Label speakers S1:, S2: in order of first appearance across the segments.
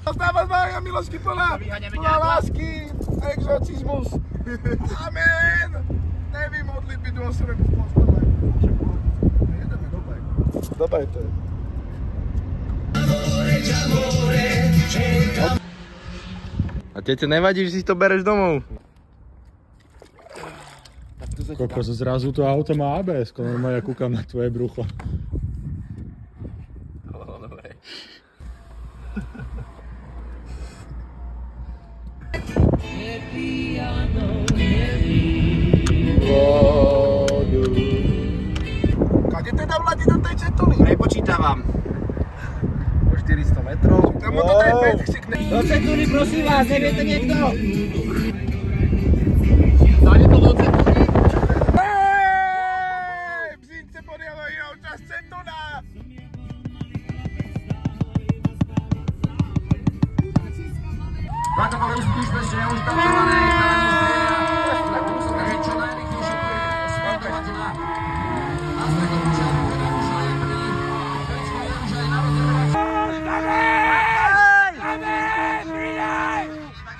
S1: Zdáva zmája milosti plná lásky, exorcizmus. Amen. Nevím modlit by dôsledek v postole. Jedeme do bajku. Do bajku. A tete nevadí, že si to bereš domov?
S2: Kokos, zrazu to auto má ABS, normálne ja kúkam na tvoje brucho.
S1: Dobre. Kade teda vladí do tej cetuny?
S3: Nepočítavam.
S1: O 400 metrov. Tam to je 5 ksikne.
S3: Do cetuny, prosím vás, nevie to niekto? Dali to do cetuny?
S1: Bzínce podjavají auta z cetuna.
S3: Táto boli úspešne neuštartované. Tak musíme žiť čo najrychlejšie skontovať na nástroj do počiatku. Už aj prvý. Už aj narozdeľovať.
S4: Zabij! Pridaj!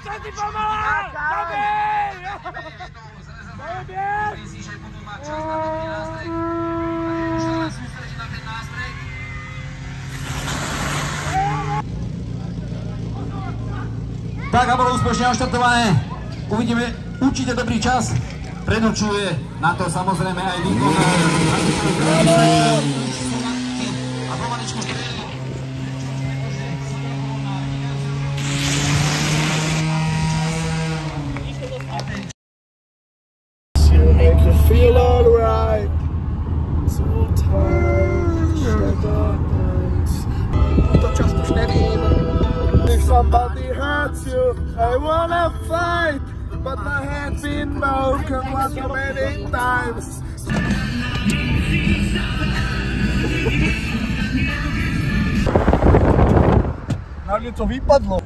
S4: Čo ty pomalá? Zabij!
S3: Ktorí si že budú mať čas na dobrý nástroj. A keď už sa len sústredí na ten nástroj. Tak a bolo úspešne oštartované. Uvidíme určite dobrý čas. Predurčuje na to samozrejme aj výkon. A pomaličku strelí.
S1: You make you feel alright. So tired. To často už nevím. If somebody hurts you, I wanna fight, but my head's been broken one too many times. Na mne to vypadlo.